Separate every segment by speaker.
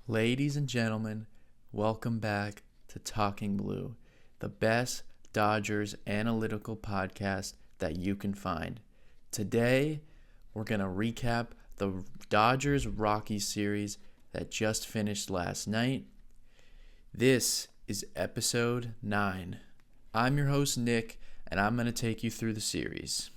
Speaker 1: Ladies and gentlemen, welcome back to Talking Blue, the best Dodgers analytical podcast that you can find. Today, we're going to recap the Dodgers Rockies series that just finished last night. This is episode 9. I'm your host, Nick, and I'm going to take you through the series.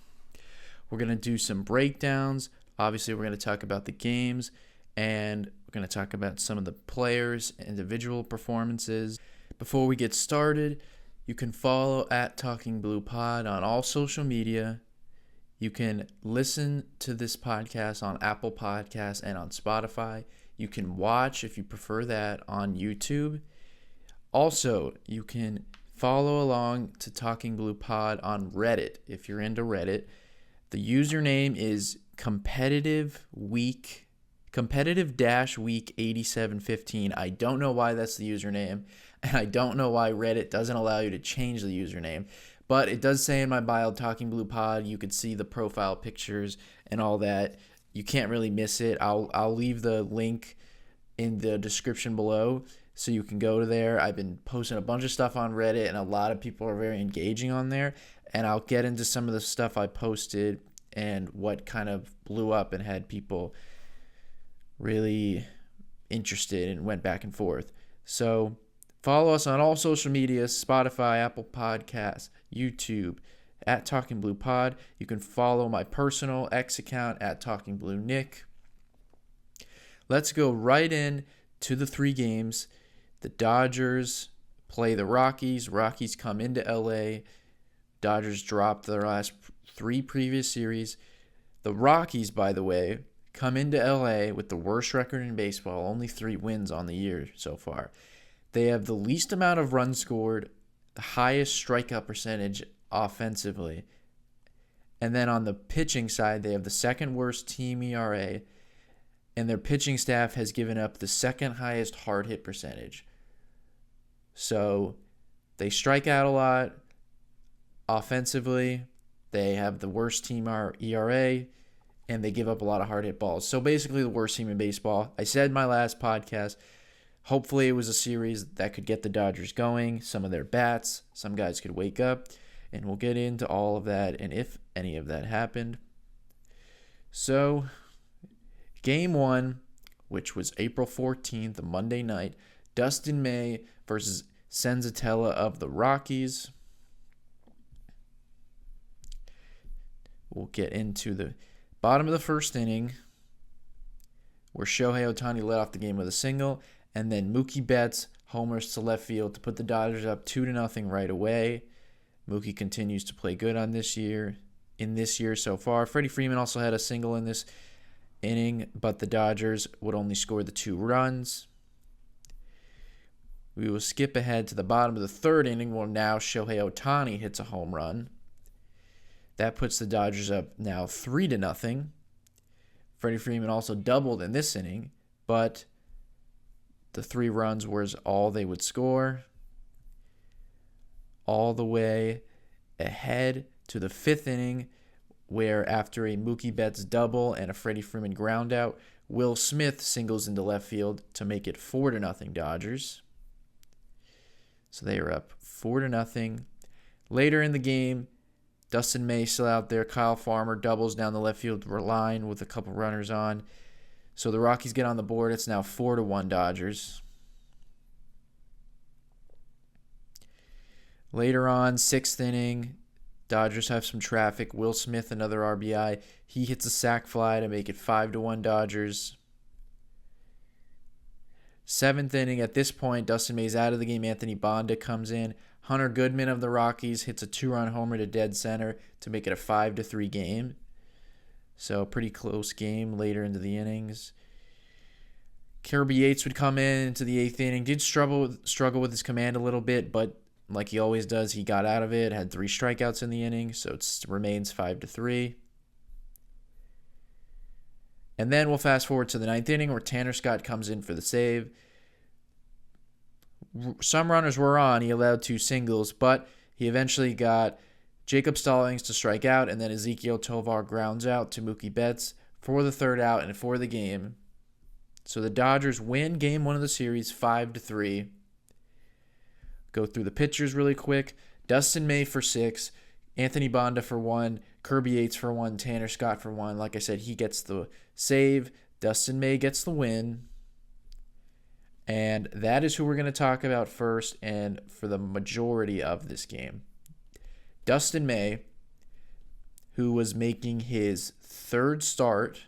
Speaker 1: We're going to do some breakdowns. Obviously, we're going to talk about the games, and we're going to talk about some of the players' individual performances. Before we get started, you can follow at Talking Blue Pod on all social media. You can listen to this podcast on Apple Podcasts and on Spotify. You can watch, if you prefer that, on YouTube. Also, you can follow along to Talking Blue Pod on Reddit if you're into Reddit. The username is competitive-week 8715. I don't know why that's the username, and I don't know why Reddit doesn't allow you to change the username, but it does say in my bio, Talking Blue Pod. You could see the profile pictures and all that. You can't really miss it. I'll leave the link in the description below so you can go to there. I've been posting a bunch of stuff on Reddit, and a lot of people are very engaging on there, and I'll get into some of the stuff I posted and what kind of blew up and had people really interested and went back and forth. So follow us on all social media, Spotify, Apple Podcasts, YouTube, at Talking Blue Pod. You can follow my personal X account at Talking Blue Nick. Let's go right in to the 3 games. The Dodgers play the Rockies. Rockies come into LA. Dodgers dropped their last 3 previous series. The Rockies, by the way, come into LA with the worst record in baseball, only 3 wins on the year so far. They have the least amount of runs scored, the highest strikeout percentage offensively. And then on the pitching side, they have the second worst team ERA, and their pitching staff has given up the second highest hard hit percentage. So they strike out a lot offensively. They have the worst team ERA, and they give up a lot of hard hit balls. So basically the worst team in baseball. I said in my last podcast, hopefully it was a series that could get the Dodgers going, some of their bats, some guys could wake up, and we'll get into all of that and if any of that happened. So Game 1, which was April 14th, a Monday night, Dustin May versus Senzatella of the Rockies. We'll get into the bottom of the first inning, where Shohei Ohtani led off the game with a single, and then Mookie Betts homers to left field to put the Dodgers up 2-0 right away. Mookie continues to play good in this year so far. Freddie Freeman also had a single in this inning, but the Dodgers would only score the 2 runs. We will skip ahead to the bottom of the third inning, where now Shohei Ohtani hits a home run. That puts the Dodgers up now 3-0. Freddie Freeman also doubled in this inning, but the 3 runs was all they would score. All the way ahead to the 5th inning, where after a Mookie Betts double and a Freddie Freeman ground out, Will Smith singles into left field to make it 4-0 Dodgers. So they are up 4-0. Later in the game, Dustin May still out there. Kyle Farmer doubles down the left field line with a couple runners on. So the Rockies get on the board. It's now 4-1 Dodgers. Later on, 6th inning, Dodgers have some traffic. Will Smith, another RBI. He hits a sac fly to make it 5-1 Dodgers. 7th inning, at this point, Dustin May's out of the game. Anthony Bonda comes in. Hunter Goodman of the Rockies hits a 2-run homer to dead center to make it a 5-3 game. So pretty close game later into the innings. Kirby Yates would come in into the 8th inning. Did struggle with his command a little bit, but like he always does, he got out of it. Had 3 strikeouts in the inning, so it remains 5-3. And then we'll fast forward to the 9th inning, where Tanner Scott comes in for the save. Some runners were on. He allowed 2 singles, but he eventually got Jacob Stallings to strike out, and then Ezequiel Tovar grounds out to Mookie Betts for the 3rd out and for the game. So the Dodgers win game 1 of the series 5-3. Go through the pitchers really quick. Dustin May for 6, Anthony Bonda for 1, Kirby Yates for 1, Tanner Scott for 1. Like I said, he gets the save. Dustin May gets the win. And that is who we're going to talk about first and for the majority of this game. Dustin May, who was making his 3rd start.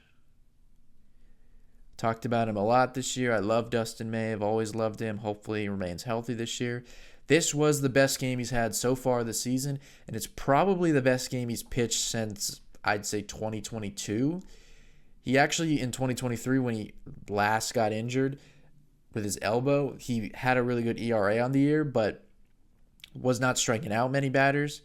Speaker 1: Talked about him a lot this year. I love Dustin May. I've always loved him. Hopefully he remains healthy this year. This was the best game he's had so far this season, and it's probably the best game he's pitched since, I'd say, 2022. He actually, in 2023, when he last got injured with his elbow, he had a really good ERA on the year, but was not striking out many batters.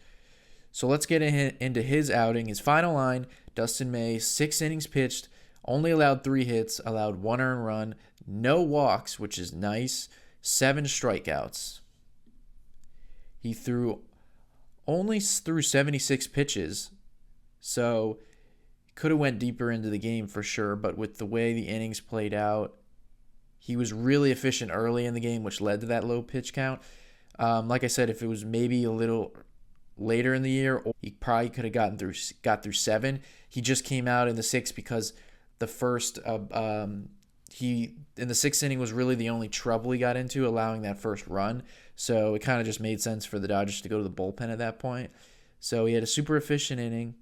Speaker 1: So let's get into his outing. His final line, Dustin May, 6 innings pitched, only allowed 3 hits, allowed 1 earned run, no walks, which is nice, 7 strikeouts. He only threw 76 pitches, so could have went deeper into the game for sure, but with the way the innings played out, he was really efficient early in the game, which led to that low pitch count. Like I said, if it was maybe a little later in the year, he probably could have got through 7. He just came out in the 6th because the first he in the 6th inning was really the only trouble he got into, allowing that first run. So it kind of just made sense for the Dodgers to go to the bullpen at that point. So he had a super efficient inning.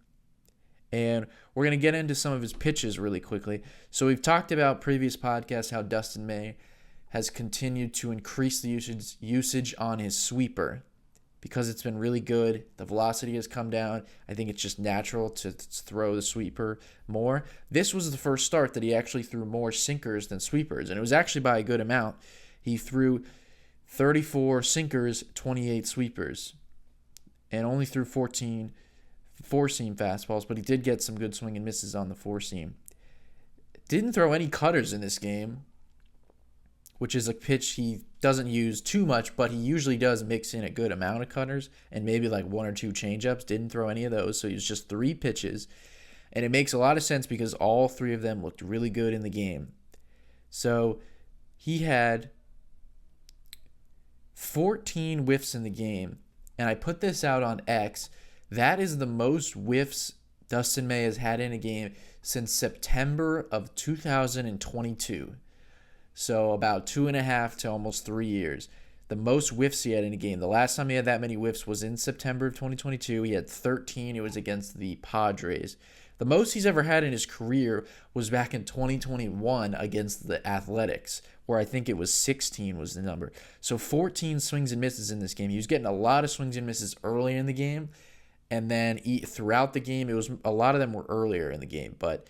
Speaker 1: And we're going to get into some of his pitches really quickly. So we've talked about previous podcasts how Dustin May has continued to increase the usage on his sweeper because it's been really good. The velocity has come down. I think it's just natural to throw the sweeper more. This was the first start that he actually threw more sinkers than sweepers, and it was actually by a good amount. He threw 34 sinkers, 28 sweepers, and only threw 14 four-seam fastballs, but he did get some good swing and misses on the four-seam. Didn't throw any cutters in this game, which is a pitch he doesn't use too much, but he usually does mix in a good amount of cutters and maybe like 1 or 2 changeups. Didn't throw any of those, so he was just 3 pitches. And it makes a lot of sense because all 3 of them looked really good in the game. So he had 14 whiffs in the game, and I put this out on X. That is the most whiffs Dustin May has had in a game since September of 2022. So about 2.5 to almost 3 years. The most whiffs he had in a game. The last time he had that many whiffs was in September of 2022. He had 13. It was against the Padres. The most he's ever had in his career was back in 2021 against the Athletics, where I think it was 16 was the number. So 14 swings and misses in this game. He was getting a lot of swings and misses early in the game. And then throughout the game, it was a lot of them were earlier in the game, but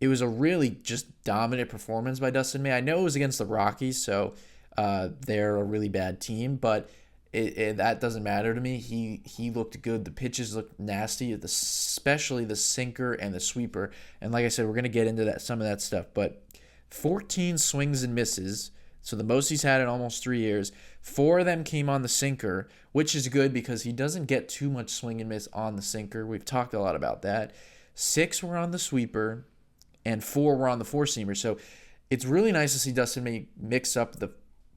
Speaker 1: it was a really just dominant performance by Dustin May. I know it was against the Rockies, so they're a really bad team, but that doesn't matter to me. He looked good. The pitches looked nasty, especially the sinker and the sweeper. And like I said, we're going to get into some of that stuff. But 14 swings and misses, so the most he's had in almost 3 years. 4 of them came on the sinker, which is good because he doesn't get too much swing and miss on the sinker. We've talked a lot about that. 6 were on the sweeper, and 4 were on the four-seamer. So it's really nice to see Dustin May mix up the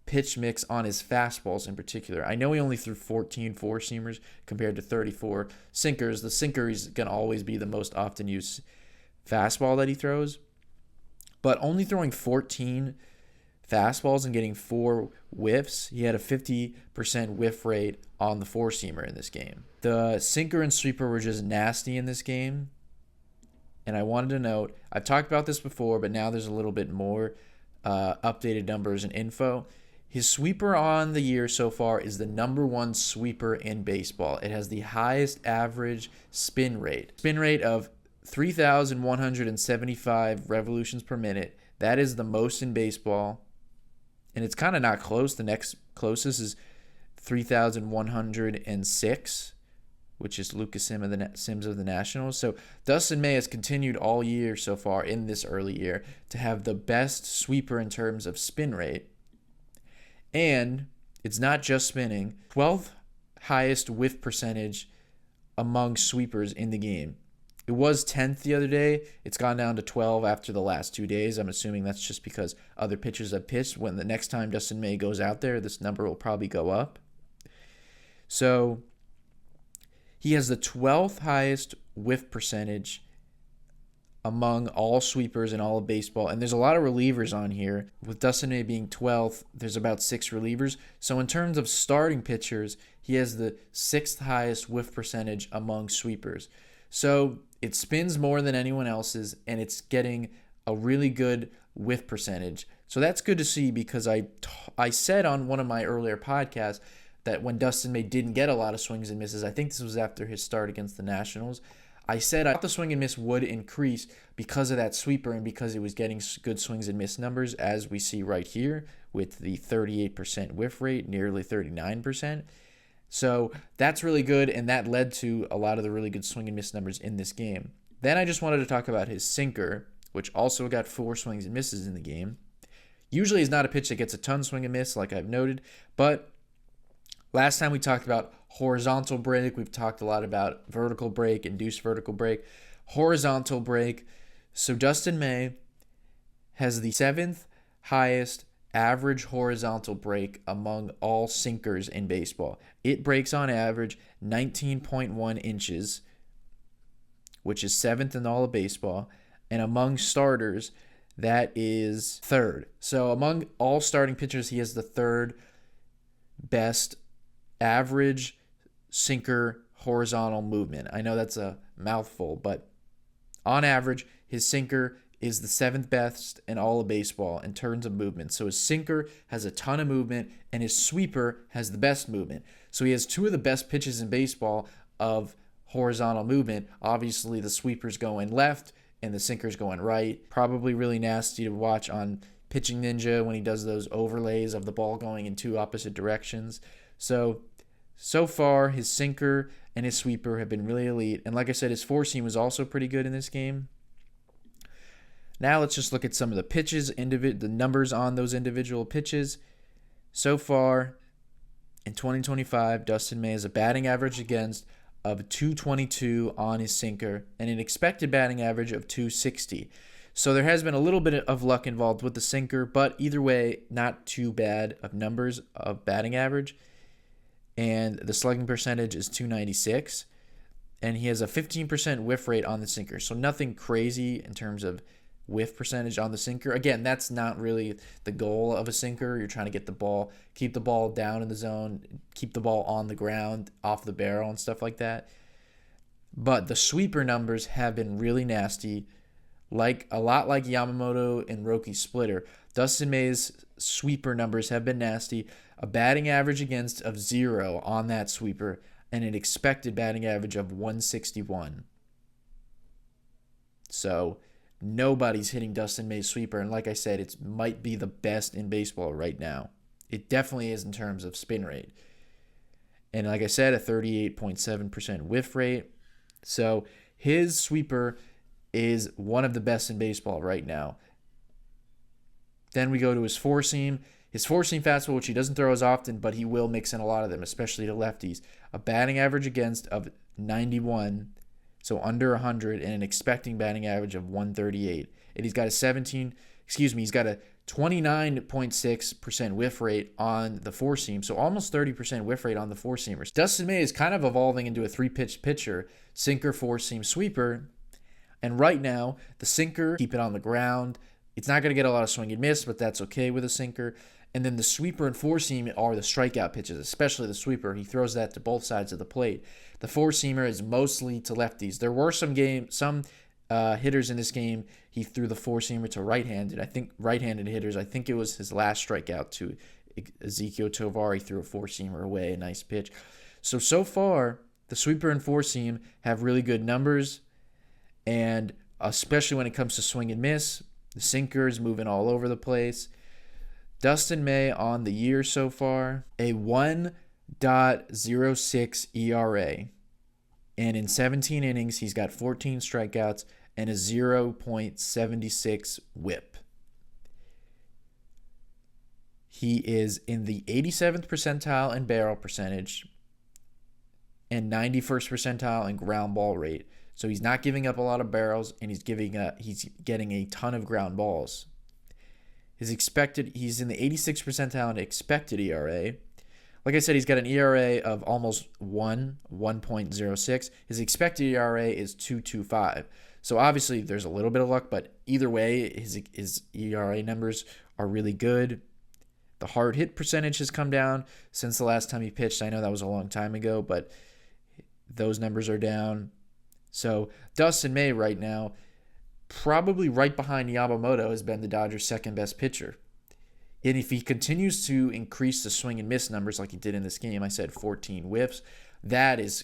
Speaker 1: pitch mix on his fastballs in particular. I know he only threw 14 four-seamers compared to 34 sinkers. The sinker is going to always be the most often used fastball that he throws. But only throwing 14 fastballs and getting 4 whiffs, he had a 50% whiff rate on the four-seamer in this game. The sinker and sweeper were just nasty in this game. And I wanted to note, I've talked about this before, but now there's a little bit more updated numbers and info. His sweeper on the year so far is the number 1 sweeper in baseball. It has the highest average spin rate. Spin rate of 3,175 revolutions per minute. That is the most in baseball. And it's kind of not close. The next closest is 3,106, which is Lucas Sims of the Nationals. So Dustin May has continued all year so far in this early year to have the best sweeper in terms of spin rate. And it's not just spinning. 12th highest whiff percentage among sweepers in the game. It was 10th the other day. It's gone down to 12 after the last 2 days. I'm assuming that's just because other pitchers have pitched. When the next time Dustin May goes out there, this number will probably go up. So he has the 12th highest whiff percentage among all sweepers in all of baseball. And there's a lot of relievers on here. With Dustin May being 12th, there's about 6 relievers. So in terms of starting pitchers, he has the 6th highest whiff percentage among sweepers. So it spins more than anyone else's, and it's getting a really good whiff percentage. So that's good to see, because I said on one of my earlier podcasts that when Dustin May didn't get a lot of swings and misses, I think this was after his start against the Nationals, I said I thought the swing and miss would increase because of that sweeper and because it was getting good swings and miss numbers, as we see right here with the 38% whiff rate, nearly 39%. So that's really good, and that led to a lot of the really good swing and miss numbers in this game. Then I just wanted to talk about his sinker, which also got 4 swings and misses in the game. Usually he's not a pitch that gets a ton of swing and miss, like I've noted, but last time we talked about horizontal break. We've talked a lot about vertical break, induced vertical break, horizontal break. So Dustin May has the 7th highest average horizontal break among all sinkers in baseball. It breaks on average 19.1 inches, which is 7th in all of baseball. And among starters, that is 3rd. So among all starting pitchers, he has the 3rd best average sinker horizontal movement. I know that's a mouthful, but on average, his sinker is the 7th best in all of baseball in terms of movement. So his sinker has a ton of movement, and his sweeper has the best movement. So he has 2 of the best pitches in baseball of horizontal movement. Obviously, the sweeper's going left and the sinker's going right. Probably really nasty to watch on Pitching Ninja when he does those overlays of the ball going in 2 opposite directions. So far, his sinker and his sweeper have been really elite. And like I said, his four-seam was also pretty good in this game. Now let's just look at some of the pitches, the numbers on those individual pitches. So far, in 2025, Dustin May has a batting average against of 222 on his sinker and an expected batting average of 260. So there has been a little bit of luck involved with the sinker, but either way, not too bad of numbers of batting average. And the slugging percentage is 296. And he has a 15% whiff rate on the sinker. So nothing crazy in terms of whiff percentage on the sinker. Again, that's not really the goal of a sinker. You're trying to get the ball, keep the ball down in the zone, keep the ball on the ground, off the barrel and stuff like that. But the sweeper numbers have been really nasty. A lot like Yamamoto and Roki Splitter. Dustin May's sweeper numbers have been nasty. A batting average against of 0 on that sweeper and an expected batting average of 161. So nobody's hitting Dustin May's sweeper, and like I said, it might be the best in baseball right now. It definitely is in terms of spin rate. And like I said, a 38.7% whiff rate. So his sweeper is one of the best in baseball right now. Then we go to his four-seam. His four-seam fastball, which he doesn't throw as often, but he will mix in a lot of them, especially to lefties. A batting average against of 91, so under 100, and an expecting batting average of 138. And he's got a 29.6% whiff rate on the four-seam, so almost 30% whiff rate on the four-seamers. Dustin May is kind of evolving into a 3-pitch pitcher, sinker, four-seam, sweeper. And right now, the sinker, keep it on the ground. It's not going to get a lot of swing and miss, but that's okay with a sinker. And then the sweeper and four-seam are the strikeout pitches, especially the sweeper. He throws that to both sides of the plate. The four-seamer is mostly to lefties. There were some hitters in this game, he threw the four-seamer to right-handed. I think right-handed hitters, I think it was his last strikeout to Ezekiel Tovar. He threw a four-seamer away, a nice pitch. So far, the sweeper and four-seam have really good numbers. And especially when it comes to swing and miss, the sinker is moving all over the place. Dustin May on the year so far, a 1.06 ERA. And in 17 innings, he's got 14 strikeouts and a 0.76 whip. He is in the 87th percentile in barrel percentage and 91st percentile in ground ball rate. So he's not giving up a lot of barrels, and he's getting a ton of ground balls. He's in the 86th percentile in expected ERA. Like I said, he's got an ERA of almost 1.06. His expected ERA is 2.25. So obviously there's a little bit of luck, but either way, his ERA numbers are really good. The hard hit percentage has come down since the last time he pitched. I know that was a long time ago, but those numbers are down. So Dustin May right now, probably right behind Yamamoto, has been the Dodgers' second best pitcher. And if he continues to increase the swing and miss numbers like he did in this game, I said 14 whiffs, that's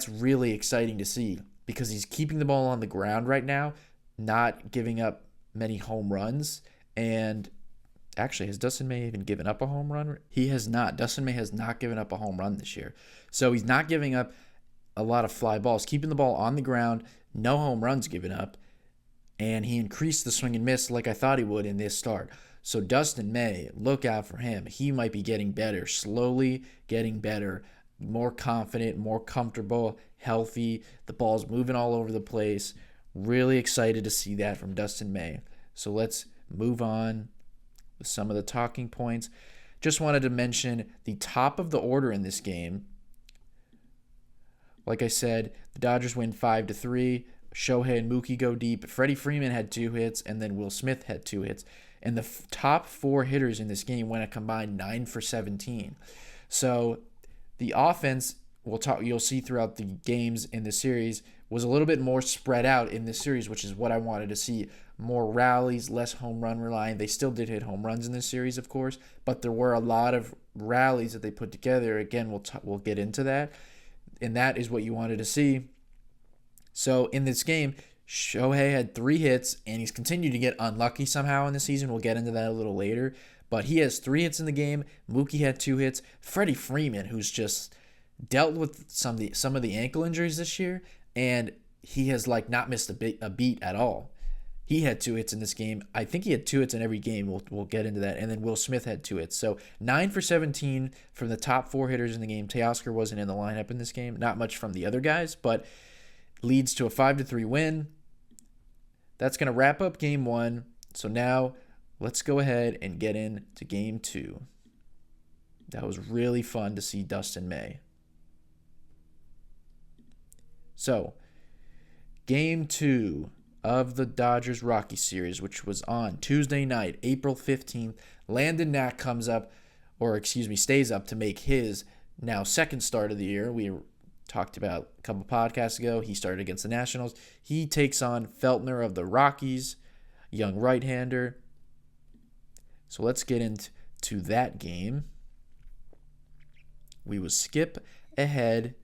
Speaker 1: really exciting to see because he's keeping the ball on the ground right now, not giving up many home runs. And actually, has Dustin May even given up a home run? He has not. Dustin May has not given up a home run this year. So he's not giving up a lot of fly balls, keeping the ball on the ground, no home runs given up, and he increased the swing and miss like I thought he would in this start. So Dustin May, look out for him. He might be getting better, slowly getting better, more confident, more comfortable, healthy. The ball's moving all over the place. Really excited to see that from Dustin May. So let's move on with some of the talking points. Just wanted to mention the top of the order in this game. Like I said, the Dodgers win 5-3. Shohei and Mookie go deep. Freddie Freeman had 2 hits, and then Will Smith had 2 hits. And the top 4 hitters in this game went a combined 9 for 17. So the offense, you'll see throughout the games in the series, was a little bit more spread out in this series, which is what I wanted to see. More rallies, less home run reliant. They still did hit home runs in this series, of course, but there were a lot of rallies that they put together. Again, we'll get into that. And that is what you wanted to see. So in this game, Shohei had 3 hits, and he's continued to get unlucky somehow in the season. We'll get into that a little later. But he has 3 hits in the game. Mookie had 2 hits. Freddie Freeman, who's just dealt with some of the ankle injuries this year, and he has not missed a beat at all. He had 2 hits in this game. I think he had 2 hits in every game. We'll get into that. And then Will Smith had 2 hits. So 9 for 17 from the top 4 hitters in the game. Teoscar wasn't in the lineup in this game. Not much from the other guys, but leads to a 5-3 win. That's going to wrap up Game 1. So now let's go ahead and get into Game 2. That was really fun to see Dustin May. So, Game 2 of the Dodgers Rockies series, which was on Tuesday night, April 15th. Landon Knack stays up to make his now second start of the year. We talked about a couple podcasts ago. He started against the Nationals. He takes on Feltner of the Rockies, young right-hander. So let's get into that game. We will skip ahead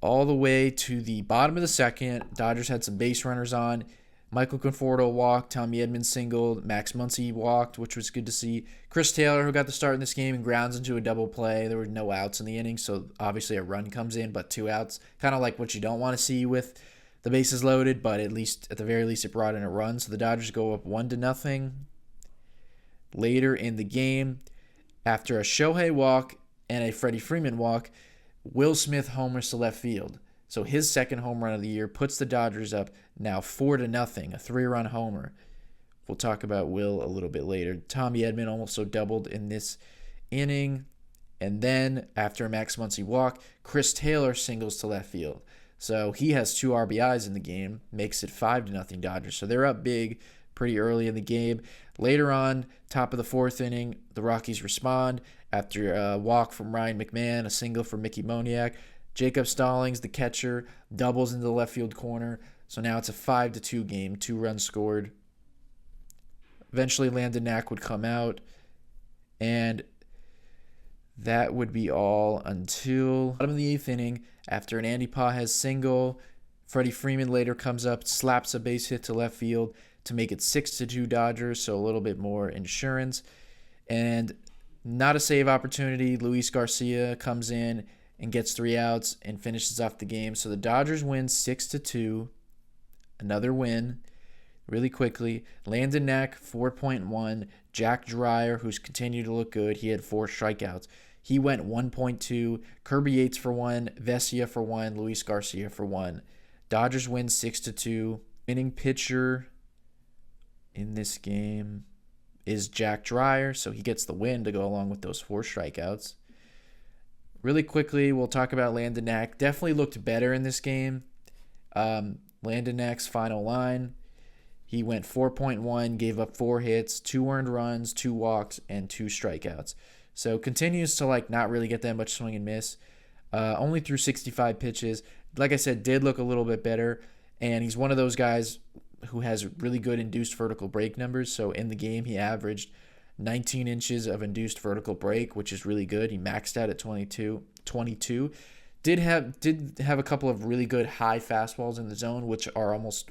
Speaker 1: all the way to the bottom of the second. Dodgers had some base runners on. Michael Conforto walked. Tommy Edman singled. Max Muncy walked, which was good to see. Chris Taylor, who got the start in this game, grounds into a double play. There were no outs in the inning, so obviously a run comes in, but 2 outs. Kind of like what you don't want to see with the bases loaded, but at the very least, it brought in a run. So the Dodgers go up 1-0. Later in the game, after a Shohei walk and a Freddie Freeman walk, Will Smith homers to left field. So his second home run of the year puts the Dodgers up now 4-0, a 3-run homer. We'll talk about Will a little bit later. Tommy Edman also doubled in this inning. And then after a Max Muncy walk, Chris Taylor singles to left field. So he has 2 RBIs in the game, makes it 5-0 Dodgers. So they're up big pretty early in the game. Later on, top of the 4th inning, the Rockies respond. After a walk from Ryan McMahon, a single from Mickey Moniak, Jacob Stallings, the catcher, doubles into the left field corner. So now it's a 5-2 game, 2 runs scored. Eventually, Landon Knack would come out, and that would be all until bottom of the 8th inning. After an Andy Pages single, Freddie Freeman later comes up, slaps a base hit to left field to make it 6-2 Dodgers, so a little bit more insurance. And not a save opportunity. Luis Garcia comes in and gets 3 outs and finishes off the game. So the Dodgers win 6-2. Another win really quickly. Landon Knack, 4.1. Jack Dreyer, who's continued to look good. He had 4 strikeouts. He went 1.2. Kirby Yates for 1. Vesia for 1. Luis Garcia for 1. Dodgers win 6-2. Winning pitcher in this game is Jack Dreyer, so he gets the win to go along with those 4 strikeouts. Really quickly, we'll talk about Landon Knack. Definitely looked better in this game. Landon Knack's final line, he went 4.1, gave up 4 hits, 2 earned runs, 2 walks, and 2 strikeouts. So continues to not really get that much swing and miss. Only threw 65 pitches. Like I said, did look a little bit better. And he's one of those guys who has really good induced vertical break numbers. So in the game, he averaged 19 inches of induced vertical break, which is really good. He maxed out at 22. Did have a couple of really good high fastballs in the zone, which are almost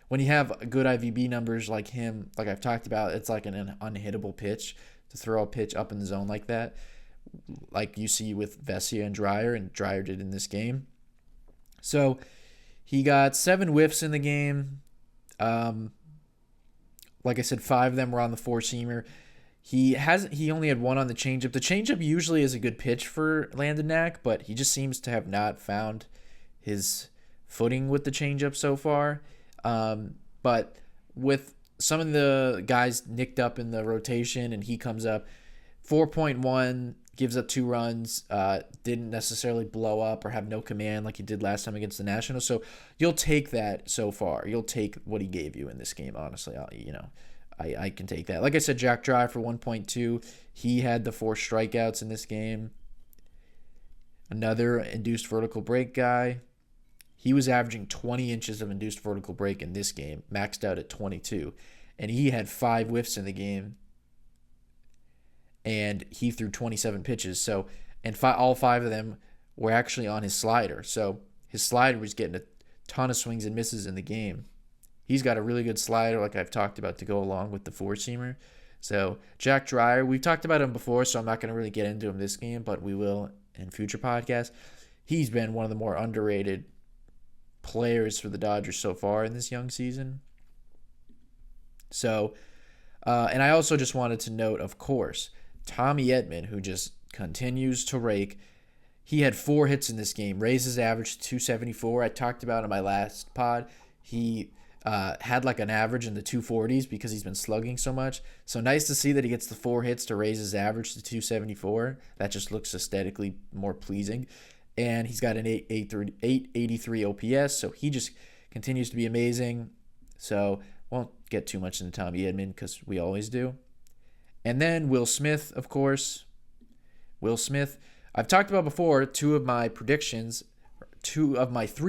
Speaker 1: when you have good IVB numbers like him, like I've talked about, it's like an unhittable pitch to throw a pitch up in the zone like that, like you see with Vesia and Dreyer did in this game. So he got 7 whiffs in the game. Like I said, 5 of them were on the 4-seamer. He only had 1 on the changeup. The changeup usually is a good pitch for Landon Knack, but he just seems to have not found his footing with the changeup so far. But with some of the guys nicked up in the rotation and he comes up, 4.1, gives up 2 runs, didn't necessarily blow up or have no command like he did last time against the Nationals. So you'll take that so far. You'll take what he gave you in this game, honestly. I can take that. Like I said, Jack Dry for 1.2. He had the 4 strikeouts in this game. Another induced vertical break guy. He was averaging 20 inches of induced vertical break in this game, maxed out at 22. And he had 5 whiffs in the game. And he threw 27 pitches. So, and all 5 of them were actually on his slider. So his slider was getting a ton of swings and misses in the game. He's got a really good slider, like I've talked about, to go along with the 4-seamer. So Jack Dreyer, we've talked about him before, so I'm not going to really get into him this game, but we will in future podcasts. He's been one of the more underrated players for the Dodgers so far in this young season. So, and I also just wanted to note, of course, Tommy Edman, who just continues to rake. He had 4 hits in this game, raised his average to 274. I talked about in my last pod. He had like an average in the 240s because he's been slugging so much. So nice to see that he gets the 4 hits to raise his average to 274. That just looks aesthetically more pleasing. And he's got an 883 OPS, so he just continues to be amazing. So won't get too much into Tommy Edman because we always do. And then Will Smith, of course. Will Smith, I've talked about before, 2 of my 3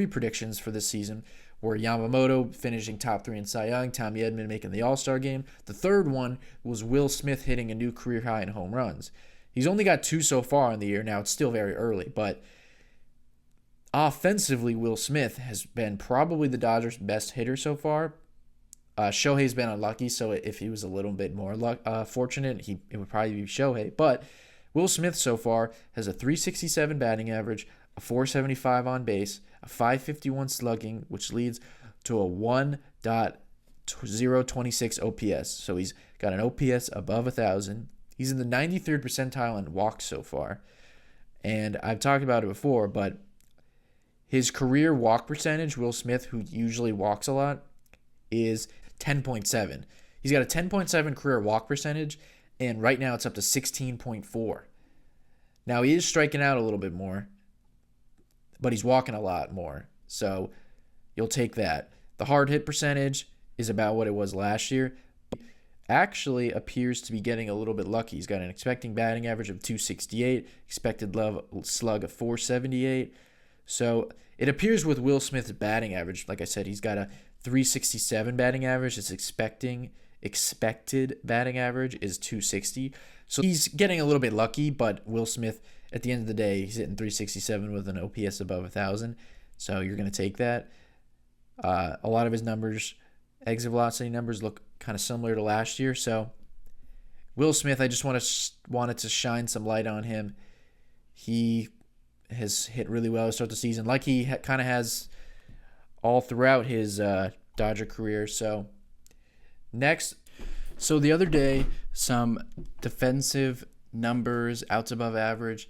Speaker 1: predictions for this season were Yamamoto finishing top 3 in Cy Young, Tommy Edman making the All-Star game. The third one was Will Smith hitting a new career high in home runs. He's only got 2 so far in the year. Now, it's still very early, but offensively, Will Smith has been probably the Dodgers' best hitter so far. Shohei's been unlucky, so if he was a little bit more fortunate, it would probably be Shohei. But Will Smith so far has a 367 batting average, a 475 on base, a 551 slugging, which leads to a 1.026 OPS. So he's got an OPS above 1,000. He's in the 93rd percentile in walks so far. And I've talked about it before, but his career walk percentage, Will Smith, who usually walks a lot, is 10.7. He's got a 10.7 career walk percentage, and right now it's up to 16.4. Now, he is striking out a little bit more, but he's walking a lot more. So you'll take that. The hard hit percentage is about what it was last year. But actually appears to be getting a little bit lucky. He's got an expecting batting average of 268, expected slug of 478. So it appears with Will Smith's batting average, like I said, he's got a 367 batting average. His expected batting average is 260. So he's getting a little bit lucky, but Will Smith, at the end of the day, he's hitting 367 with an OPS above 1,000. So you're going to take that. A lot of his numbers, exit velocity numbers, look kind of similar to last year. So Will Smith, I just wanted to shine some light on him. He has hit really well to start the season, like he kind of has all throughout his Dodger career. So next, the other day, some defensive numbers, outs above average,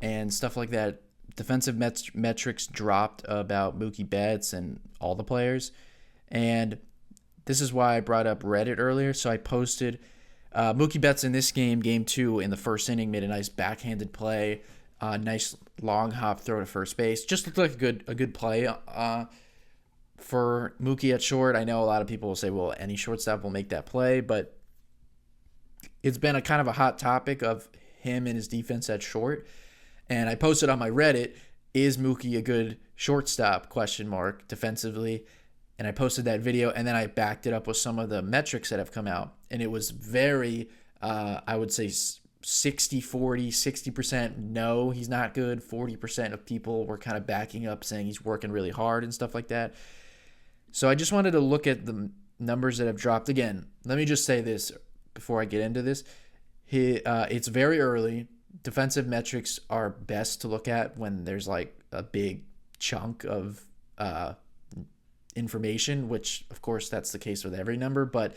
Speaker 1: and stuff like that. Defensive metrics dropped about Mookie Betts and all the players. And this is why I brought up Reddit earlier. So I posted Mookie Betts in this game, game 2, in the first inning, made a nice backhanded play, nice long hop throw to first base. Just looked like a good play for Mookie at short. I know a lot of people will say, well, any shortstop will make that play, but it's been a kind of a hot topic of him and his defense at short. And I posted on my Reddit, is Mookie a good shortstop, ? Defensively. And I posted that video, and then I backed it up with some of the metrics that have come out. And it was very, I would say 60-40, 60% no, he's not good. 40% of people were kind of backing up, saying he's working really hard and stuff like that. So I just wanted to look at the numbers that have dropped. Again, let me just say this before I get into this. It's very early. Defensive metrics are best to look at when there's like a big chunk of information, which of course that's the case with every number, but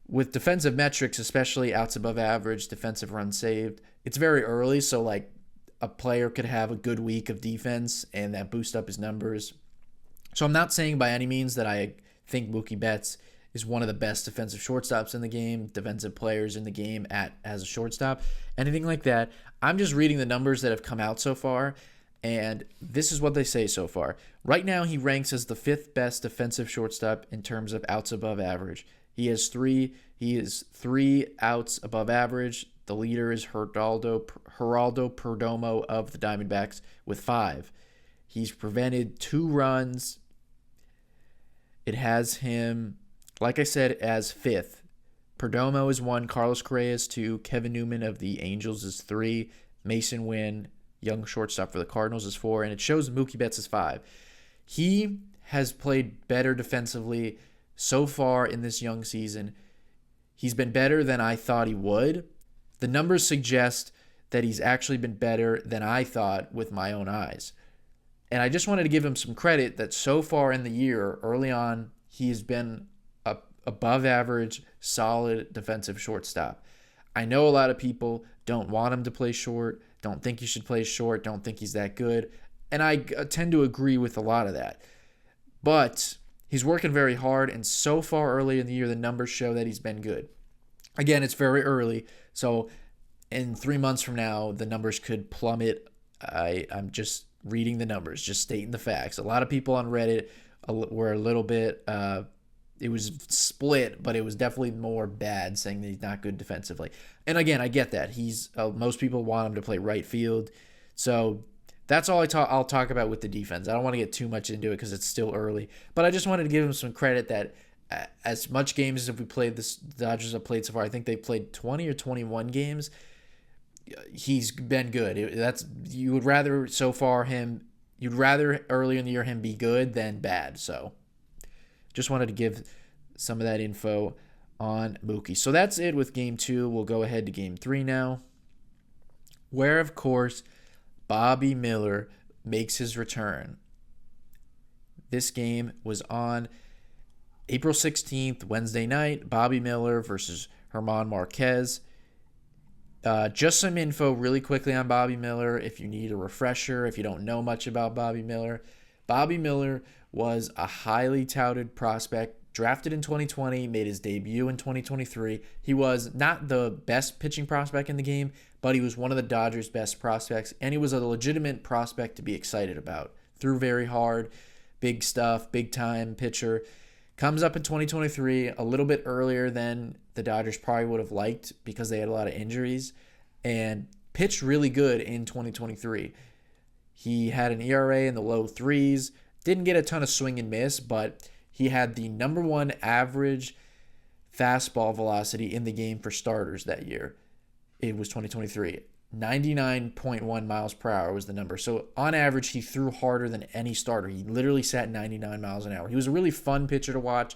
Speaker 1: with defensive metrics, especially outs above average, defensive runs saved, it's very early. So like a player could have a good week of defense and that boost up his numbers. So I'm not saying by any means that I think Mookie Betts is one of the best defensive shortstops in the game, defensive players in the game as a shortstop, anything like that. I'm just reading the numbers that have come out so far, and this is what they say so far. Right now, he ranks as the 5th best defensive shortstop in terms of outs above average. He is 3 outs above average. The leader is Geraldo Perdomo of the Diamondbacks with 5. He's prevented 2 runs. It has him, like I said, as 5th. Perdomo is 1, Carlos Correa is 2, Kevin Newman of the Angels is 3, Mason Wynn, young shortstop for the Cardinals, is 4, and it shows Mookie Betts is 5. He has played better defensively so far in this young season. He's been better than I thought he would. The numbers suggest that he's actually been better than I thought with my own eyes. And I just wanted to give him some credit that so far in the year, early on, he has been above average, solid defensive shortstop. I know a lot of people don't want him to play short, don't think he should play short, don't think he's that good. And I tend to agree with a lot of that. But he's working very hard, and so far early in the year, the numbers show that he's been good. Again, it's very early, so in 3 months from now, the numbers could plummet. I'm just reading the numbers, just stating the facts. A lot of people on Reddit were a little bit, it was split, but it was definitely more bad, saying that he's not good defensively. And again, I get that. Most people want him to play right field. So that's all I'll talk about with the defense. I don't want to get too much into it because it's still early. But I just wanted to give him some credit that as much games as we played, the Dodgers have played so far, I think they played 20 or 21 games. He's been good. You'd rather earlier in the year him be good than bad. So just wanted to give some of that info on Mookie. So that's it with Game 2. We'll go ahead to Game 3 now, where, of course, Bobby Miller makes his return. This game was on April 16th, Wednesday night. Bobby Miller versus German Marquez. Just some info really quickly on Bobby Miller if you need a refresher, if you don't know much about Bobby Miller. Bobby Miller was a highly touted prospect, drafted in 2020, made his debut in 2023. He was not the best pitching prospect in the game, but he was one of the Dodgers' best prospects, and he was a legitimate prospect to be excited about. Threw very hard, big stuff, big-time pitcher. Comes up in 2023 a little bit earlier than the Dodgers probably would have liked because they had a lot of injuries, and pitched really good in 2023. He had an ERA in the low 3s, didn't get a ton of swing and miss, but he had the number 1 average fastball velocity in the game for starters that year. It was 2023. 99.1 miles per hour was the number. So on average, he threw harder than any starter. He literally sat 99 miles an hour. He was a really fun pitcher to watch.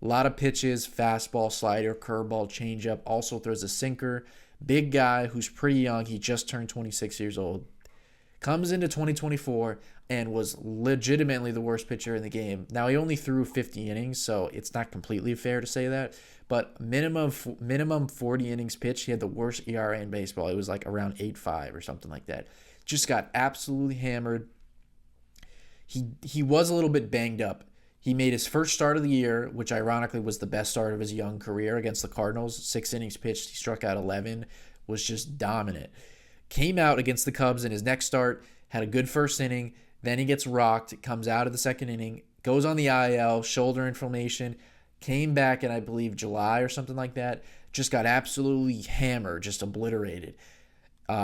Speaker 1: A lot of pitches, fastball, slider, curveball, changeup. Also throws a sinker. Big guy who's pretty young. He just turned 26 years old. Comes into 2024 and was legitimately the worst pitcher in the game. Now, he only threw 50 innings, so it's not completely fair to say that. But minimum 40 innings pitched, he had the worst ERA in baseball. It was like around 8.5 or something like that. Just got absolutely hammered. He was a little bit banged up. He made his first start of the year, which ironically was the best start of his young career against the Cardinals. 6 innings pitched, he struck out 11, was just dominant. Came out against the Cubs in his next start, had a good first inning, then he gets rocked, comes out of the second inning, goes on the IL, shoulder inflammation, came back in, I believe, July or something like that, just got absolutely hammered, just obliterated.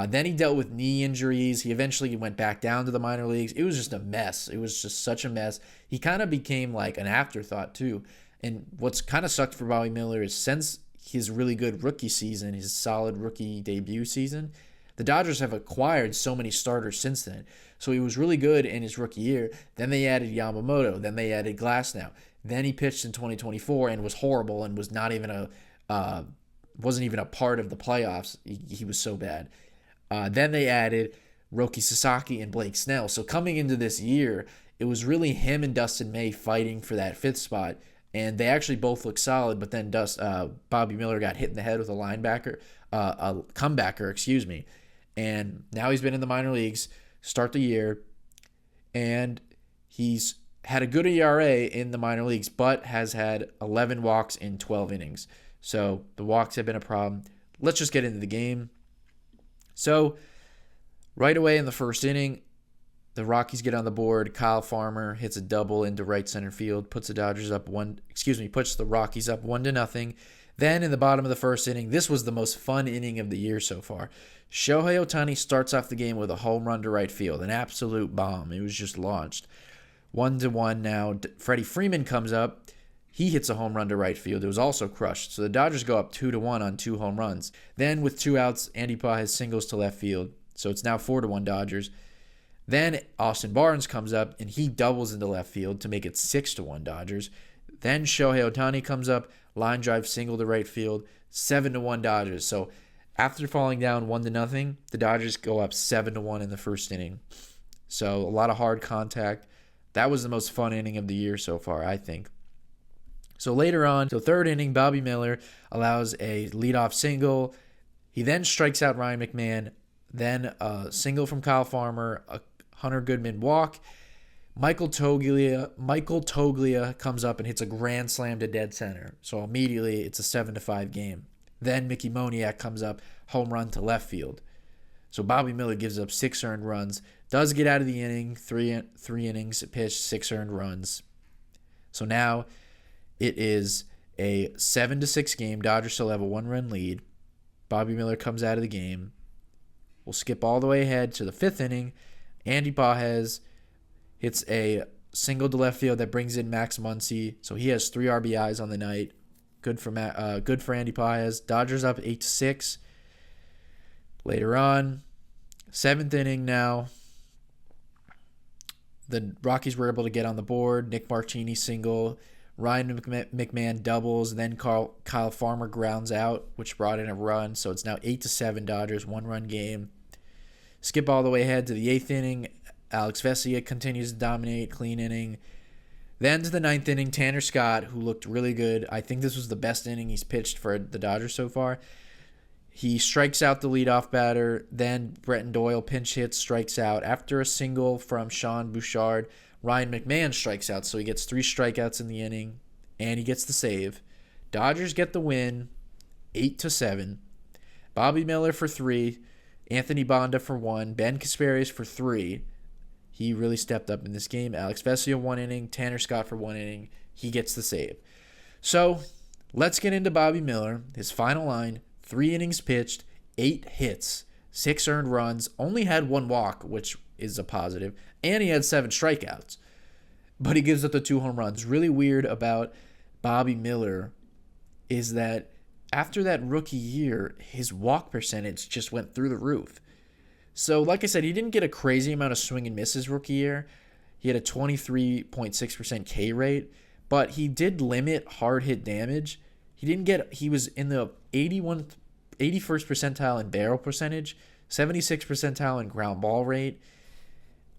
Speaker 1: Then he dealt with knee injuries. He eventually went back down to the minor leagues. It was just a mess. It was just such a mess. He kind of became like an afterthought too. And what's kind of sucked for Bobby Miller is since his really good rookie season, his solid rookie debut season, the Dodgers have acquired so many starters since then. So he was really good in his rookie year. Then they added Yamamoto. Then they added Glasnow. Then he pitched in 2024 and was horrible and was not even wasn't even a part of the playoffs. He was so bad. Then they added Roki Sasaki and Blake Snell. So coming into this year, it was really him and Dustin May fighting for that 5th spot. And they actually both looked solid, but then Bobby Miller got hit in the head with a comebacker, And now he's been in the minor leagues, start the year, and he's had a good ERA in the minor leagues, but has had 11 walks in 12 innings. So the walks have been a problem. Let's just get into the game. So right away in the first inning, the Rockies get on the board. Kyle Farmer hits a double into right center field, puts the Rockies up 1-0. Then in the bottom of the first inning, this was the most fun inning of the year so far. Shohei Ohtani starts off the game with a home run to right field, an absolute bomb. It was just launched. 1-1 now. Freddie Freeman comes up. He hits a home run to right field. It was also crushed. So the Dodgers go up 2-1 on 2 home runs. Then with 2 outs, Andy Pages singles to left field. So it's now 4-1 Dodgers. Then Austin Barnes comes up and he doubles into left field to make it 6-1 Dodgers. Then Shohei Ohtani comes up, line drive single to right field, 7-1 Dodgers. So after falling down 1-0, the Dodgers go up 7-1 in the first inning. So a lot of hard contact. That was the most fun inning of the year so far, I think. So later on, third inning, Bobby Miller allows a leadoff single. He then strikes out Ryan McMahon. Then a single from Kyle Farmer, a Hunter Goodman walk. Michael Toglia comes up and hits a grand slam to dead center. So immediately it's a 7-5 game. Then Mickey Moniak comes up, home run to left field. So Bobby Miller gives up 6 earned runs. Does get out of the inning, three innings pitched, 6 earned runs. So now it is a 7-6 game. Dodgers still have a 1-run lead. Bobby Miller comes out of the game. We'll skip all the way ahead to the 5th inning. Andy Pages hits a single to left field that brings in Max Muncy. So he has 3 RBIs on the night. Good for Andy Pages. Dodgers up 8-6. Later on, 7th inning now. The Rockies were able to get on the board. Nick Martini single. Ryan McMahon doubles. Then Kyle Farmer grounds out, which brought in a run. So it's now 8-7 Dodgers, 1-run game. Skip all the way ahead to the 8th inning. Alex Vesia continues to dominate, clean inning. Then to the 9th inning, Tanner Scott, who looked really good. I think this was the best inning he's pitched for the Dodgers so far. He strikes out the leadoff batter. Then Bretton Doyle pinch hits, strikes out. After a single from Sean Bouchard, Ryan McMahon strikes out, so he gets 3 strikeouts in the inning, and he gets the save. Dodgers get the win, 8-7. Bobby Miller for 3, Anthony Bonda for 1, Ben Kasparius for 3. He really stepped up in this game. Alex Vesia 1 inning, Tanner Scott for 1 inning. He gets the save. So let's get into Bobby Miller. His final line, 3 innings pitched, 8 hits, 6 earned runs, only had 1 walk, which is a positive, and he had 7 strikeouts. But he gives up the 2 home runs. Really weird about Bobby Miller is that after that rookie year, his walk percentage just went through the roof. So, like I said, he didn't get a crazy amount of swing and misses rookie year. He had a 23.6% K rate, but he did limit hard hit damage. He was in the 81st percentile in barrel percentage, 76th percentile in ground ball rate.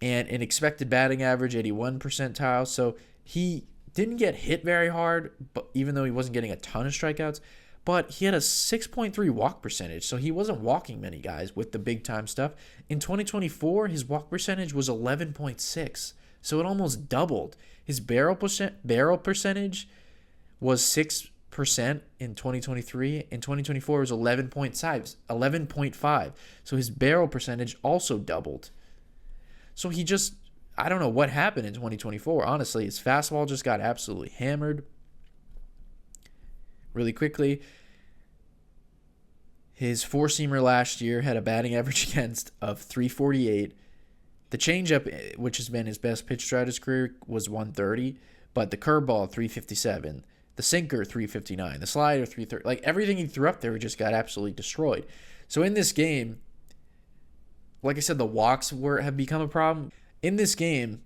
Speaker 1: and an expected batting average 81 percentile. So he didn't get hit very hard, but even though he wasn't getting a ton of strikeouts, but he had a 6.3 walk percentage. So he wasn't walking many guys with the big time stuff. In 2024, his walk percentage was 11.6. So it almost doubled. His barrel percentage was 6% in 2023. In 2024, it was 11.5. So his barrel percentage also doubled. So I don't know what happened in 2024. Honestly, his fastball just got absolutely hammered. Really quickly, his four-seamer last year had a batting average against of 348. The changeup, which has been his best pitch throughout his career, was 130, but the curveball 357, the sinker 359, the slider 330. Like everything he threw up there just got absolutely destroyed. So in this game, like I said, the walks have become a problem. In this game,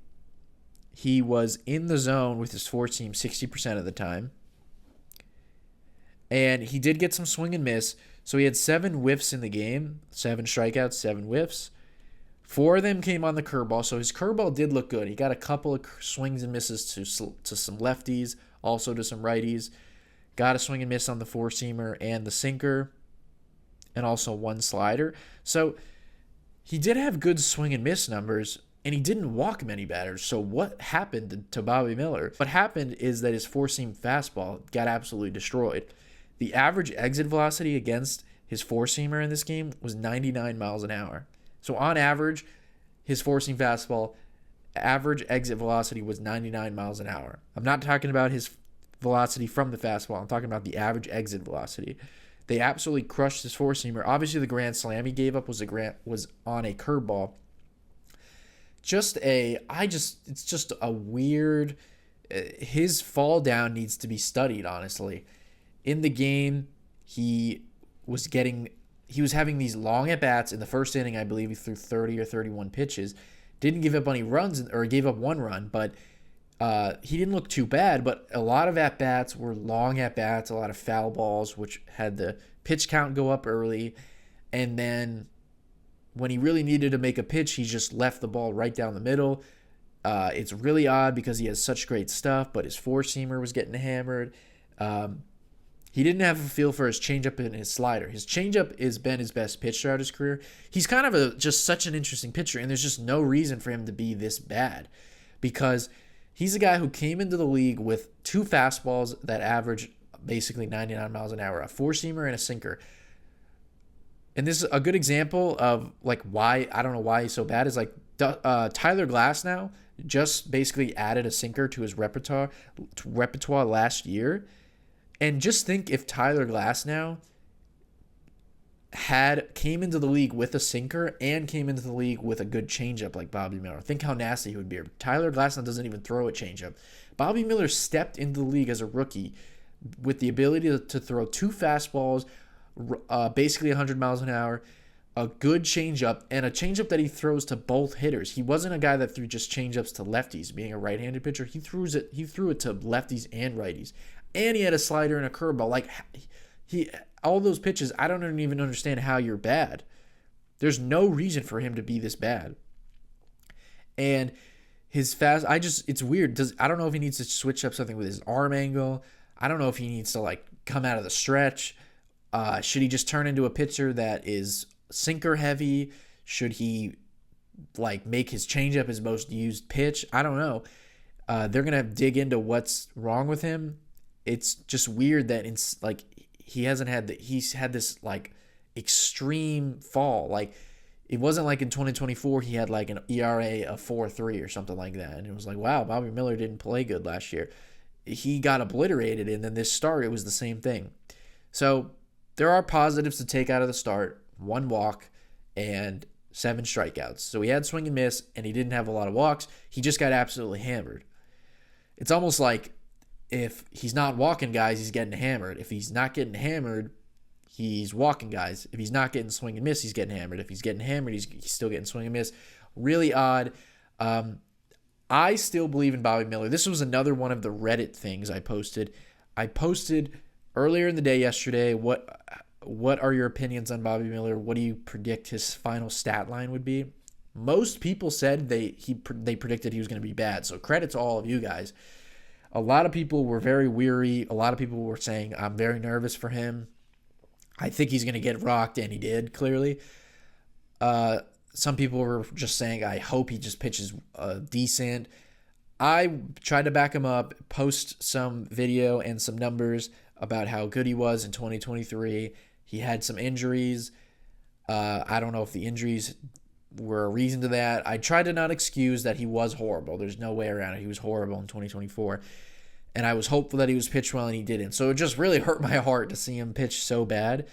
Speaker 1: he was in the zone with his four-seam 60% of the time. And he did get some swing and miss. So he had 7 whiffs in the game, 7 strikeouts, 7 whiffs. 4 of them came on the curveball. So his curveball did look good. He got a couple of swings and misses to some lefties, also to some righties. Got a swing and miss on the four-seamer and the sinker, and also 1 slider. So he did have good swing and miss numbers, and he didn't walk many batters. So what happened to Bobby Miller? What happened is that his four-seam fastball got absolutely destroyed. The average exit velocity against his four-seamer in this game was 99 miles an hour. So on average, his four-seam fastball average exit velocity was 99 miles an hour. I'm not talking about his velocity from the fastball. I'm talking about the average exit velocity. They absolutely crushed his four-seamer. Obviously, the grand slam he gave up was on a curveball. It's just a weird. His fall down needs to be studied, honestly. In the game, he was having these long at bats in the first inning. I believe he threw 30 or 31 pitches. Didn't give up any runs, or gave up 1 run, but he didn't look too bad. But a lot of at bats were long at bats, a lot of foul balls, which had the pitch count go up early, and then when he really needed to make a pitch, he just left the ball right down the middle. It's really odd because he has such great stuff, but his four-seamer was getting hammered. He didn't have a feel for his changeup and his slider. His changeup has been his best pitch throughout his career. He's kind of just such an interesting pitcher, and there's just no reason for him to be this bad because he's a guy who came into the league with 2 fastballs that average basically 99 miles an hour, a four-seamer and a sinker. And this is a good example of like why I don't know why he's so bad. Is like Tyler Glasnow just basically added a sinker to his repertoire last year. And just think if Tyler Glasnow came into the league with a sinker and came into the league with a good changeup like Bobby Miller. Think how nasty he would be. Tyler Glasnow doesn't even throw a changeup. Bobby Miller stepped into the league as a rookie with the ability to throw 2 fastballs, basically 100 miles an hour, a good changeup, and a changeup that he throws to both hitters. He wasn't a guy that threw just changeups to lefties, being a right-handed pitcher. He threw it to lefties and righties. And he had a slider and a curveball. Like all those pitches, I don't even understand how you're bad. There's no reason for him to be this bad. And his it's weird. I don't know if he needs to switch up something with his arm angle. I don't know if he needs to like come out of the stretch. Should he just turn into a pitcher that is sinker heavy? Should he like make his changeup his most used pitch? I don't know. They're gonna dig into what's wrong with him. It's just weird that he's had this like extreme fall. Like it wasn't like in 2024 he had like an ERA of 4.3 or something like that, and it was like, wow, Bobby Miller didn't play good last year. He got obliterated, and then this start it was the same thing. So there are positives to take out of the start: 1 walk and 7 strikeouts. So he had swing and miss, and he didn't have a lot of walks. He just got absolutely hammered. It's almost like if he's not walking guys, he's getting hammered. If he's not getting hammered, he's walking guys. If he's not getting swing and miss, he's getting hammered. If he's getting hammered, he's still getting swing and miss. Really odd. I still believe in Bobby Miller. This was another one of the Reddit things I posted. I posted earlier in the day yesterday, what are your opinions on Bobby Miller? What do you predict his final stat line would be? Most people said they predicted he was going to be bad. So credit to all of you guys. A lot of people were very weary. A lot of people were saying, I'm very nervous for him. I think he's going to get rocked, and he did, clearly. Some people were just saying, I hope he just pitches decent. I tried to back him up, post some video and some numbers about how good he was in 2023. He had some injuries. I don't know if the injuries were a reason to that. I tried to not excuse that he was horrible. There's no way around it. He was horrible in 2024. And I was hopeful that he was pitched well, and he didn't. So it just really hurt my heart to see him pitch so bad.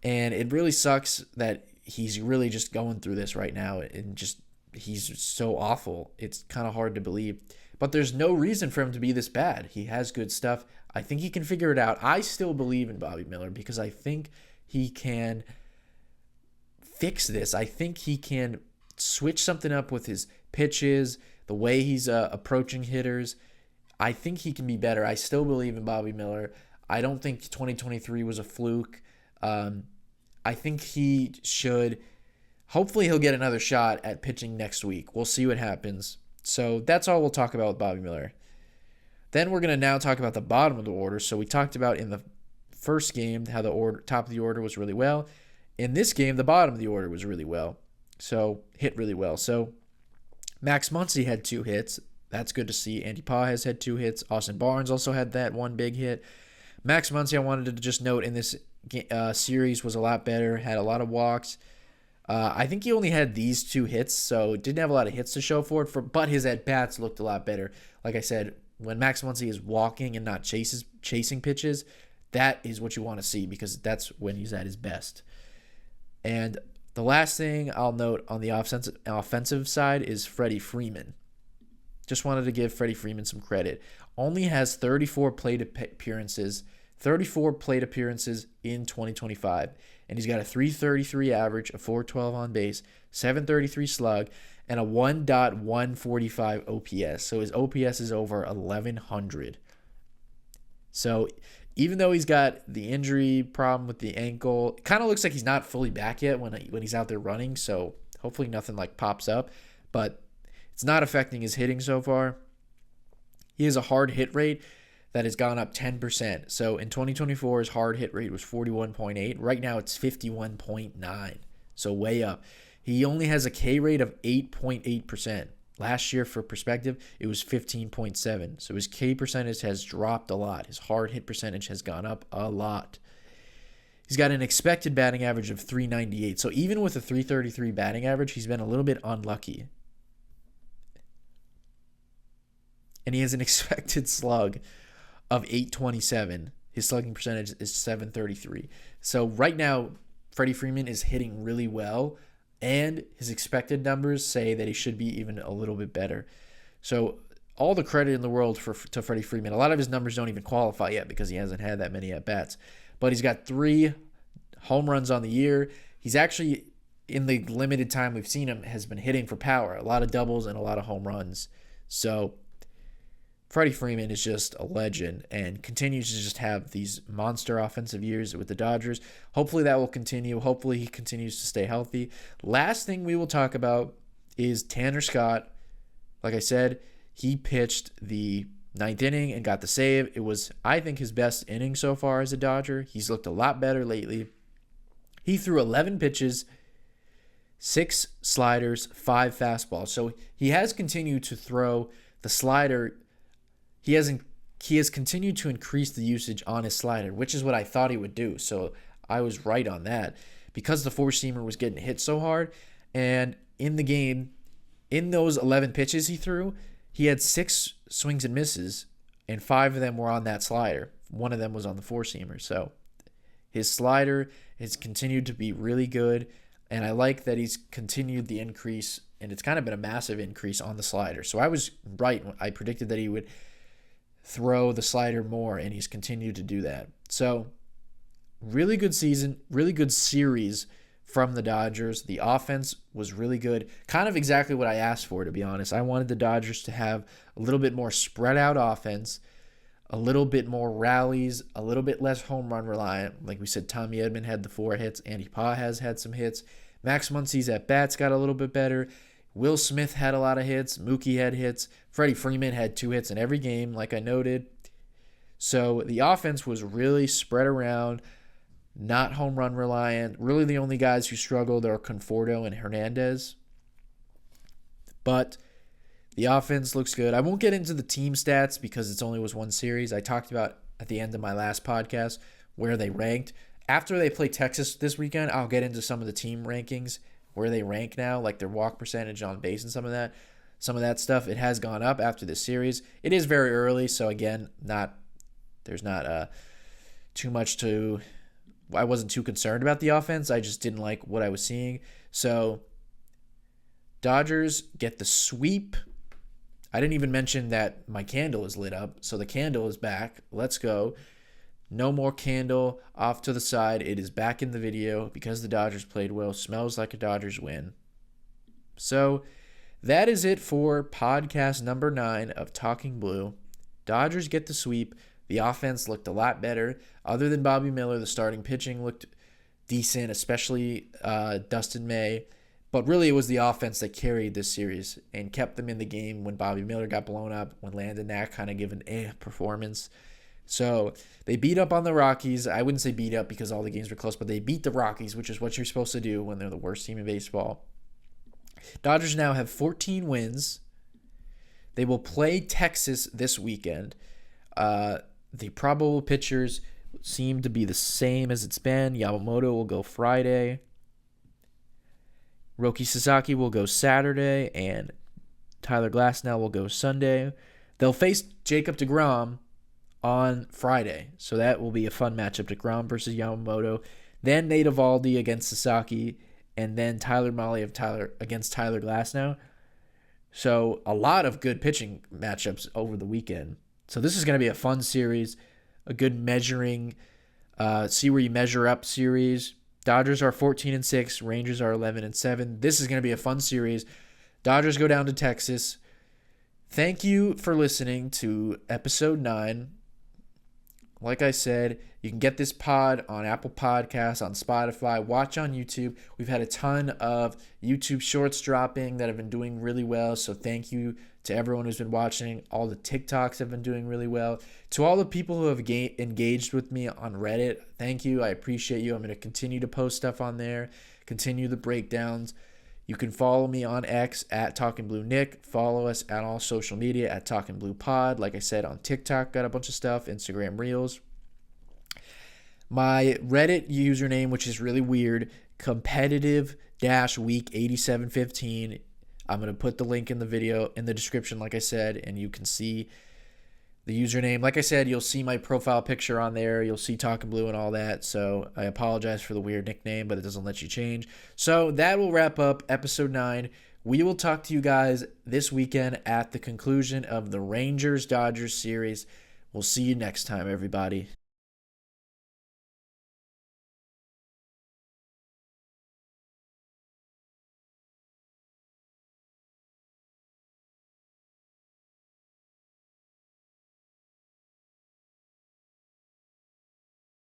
Speaker 1: And it really sucks that he's really just going through this right now. And just he's so awful. It's kind of hard to believe. But there's no reason for him to be this bad. He has good stuff. I think he can figure it out. I still believe in Bobby Miller because I think he can fix this. I think he can switch something up with his pitches, the way he's approaching hitters. I think he can be better. I still believe in Bobby Miller. I don't think 2023 was a fluke. I think he should. Hopefully he'll get another shot at pitching next week. We'll see what happens. So that's all we'll talk about with Bobby Miller. Then we're going to now talk about the bottom of the order. So we talked about in the first game how the top of the order was really well. In this game, the bottom of the order was really well. So hit really well. So Max Muncy had 2 hits. That's good to see. Andy Pages had 2 hits. Austin Barnes also had that 1 big hit. Max Muncy, I wanted to just note in this series was a lot better. Had a lot of walks. I think he only had these 2 hits, so didn't have a lot of hits to show for it. But his at-bats looked a lot better. Like I said, when Max Muncy is walking and not chasing pitches, that is what you want to see because that's when he's at his best. And the last thing I'll note on the offensive side is Freddie Freeman. Just wanted to give Freddie Freeman some credit. Only has 34 plate appearances in 2025. And he's got a 333 average, a 412 on base, 733 slug, and a 1.145 OPS. So his OPS is over 1,100. So even though he's got the injury problem with the ankle, it kind of looks like he's not fully back yet when he's out there running. So hopefully nothing like pops up. But it's not affecting his hitting so far. He has a hard hit rate that has gone up 10%. So in 2024, his hard hit rate was 41.8. Right now, it's 51.9. So way up. He only has a K rate of 8.8%. Last year, for perspective, it was 15.7. So his K percentage has dropped a lot. His hard hit percentage has gone up a lot. He's got an expected batting average of 398. So even with a 333 batting average, he's been a little bit unlucky. And he has an expected slug of 827. His slugging percentage is 733. So right now, Freddie Freeman is hitting really well, and his expected numbers say that he should be even a little bit better. So all the credit in the world to Freddie Freeman. A lot of his numbers don't even qualify yet because he hasn't had that many at-bats. But he's got 3 home runs on the year. He's actually, in the limited time we've seen him, has been hitting for power. A lot of doubles and a lot of home runs. So Freddie Freeman is just a legend and continues to just have these monster offensive years with the Dodgers. Hopefully that will continue. Hopefully he continues to stay healthy. Last thing we will talk about is Tanner Scott. Like I said, he pitched the 9th inning and got the save. It was, I think, his best inning so far as a Dodger. He's looked a lot better lately. He threw 11 pitches, 6 sliders, 5 fastballs. So he has continued to throw the slider. He has continued to increase the usage on his slider, which is what I thought he would do. So I was right on that because the four-seamer was getting hit so hard. And in the game, in those 11 pitches he threw, he had 6 swings and misses, and 5 of them were on that slider. 1 of them was on the four-seamer. So his slider has continued to be really good, and I like that he's continued the increase, and it's kind of been a massive increase on the slider. So I was right. I predicted that he would throw the slider more, and he's continued to do that. So really good season, really good series from the Dodgers. The offense was really good. Kind of exactly what I asked for, to be honest. I wanted the Dodgers to have a little bit more spread out offense, a little bit more rallies, a little bit less home run reliant. Like we said, Tommy Edman had the 4 hits. Andy Pages had some hits. Max Muncy's at-bats got a little bit better. Will Smith had a lot of hits. Mookie had hits. Freddie Freeman had 2 hits in every game, like I noted. So the offense was really spread around, not home run reliant. Really the only guys who struggled are Conforto and Hernandez. But the offense looks good. I won't get into the team stats because it only was one series. I talked about at the end of my last podcast where they ranked. After they play Texas this weekend, I'll get into some of the team rankings, where they rank now, like their walk percentage on base and some of that stuff. It has gone up after this series. It is very early, so again, there's not too much to. I wasn't too concerned about the offense. I just didn't like what I was seeing. So Dodgers get the sweep. I didn't even mention that my candle is lit up, so the candle is back. Let's go. No more candle off to the side. It is back in the video because the Dodgers played well. Smells like a Dodgers win. So that is it for podcast number 9 of Talking Blue. Dodgers get the sweep. The offense looked a lot better. Other than Bobby Miller, the starting pitching looked decent, especially Dustin May. But really, it was the offense that carried this series and kept them in the game when Bobby Miller got blown up, when Landon Knack kind of gave an performance. So they beat up on the Rockies. I wouldn't say beat up because all the games were close, but they beat the Rockies, which is what you're supposed to do when they're the worst team in baseball. Dodgers now have 14 wins. They will play Texas this weekend. The probable pitchers seem to be the same as it's been. Yamamoto will go Friday. Roki Sasaki will go Saturday, and Tyler Glasnow will go Sunday. They'll face Jacob deGrom on Friday, so that will be a fun matchup. deGrom versus Yamamoto. Then Nate Eovaldi against Sasaki, and then Tyler Mahle against Tyler Glasnow. So a lot of good pitching matchups over the weekend. So this is going to be a fun series, a good measuring, see where you measure up series. Dodgers are 14-6, Rangers are 11-7. This is going to be a fun series. Dodgers go down to Texas. Thank you for listening to episode 9. Like I said, you can get this pod on Apple Podcasts, on Spotify, watch on YouTube. We've had a ton of YouTube shorts dropping that have been doing really well, so thank you to everyone who's been watching. All the TikToks have been doing really well. To all the people who have engaged with me on Reddit, thank you. I appreciate you. I'm going to continue to post stuff on there, continue the breakdowns. You can follow me on X at Talking Blue Nick. Follow us at all social media at Talking Blue Pod. Like I said, on TikTok, got a bunch of stuff. Instagram Reels. My Reddit username, which is really weird, competitive-week8715. I'm going to put the link in the video in the description, like I said, and you can see the username. Like I said, you'll see my profile picture on there. You'll see Talking Blue and all that. So I apologize for the weird nickname, but it doesn't let you change. So that will wrap up episode 9. We will talk to you guys this weekend at the conclusion of the Rangers-Dodgers series. We'll see you next time, everybody.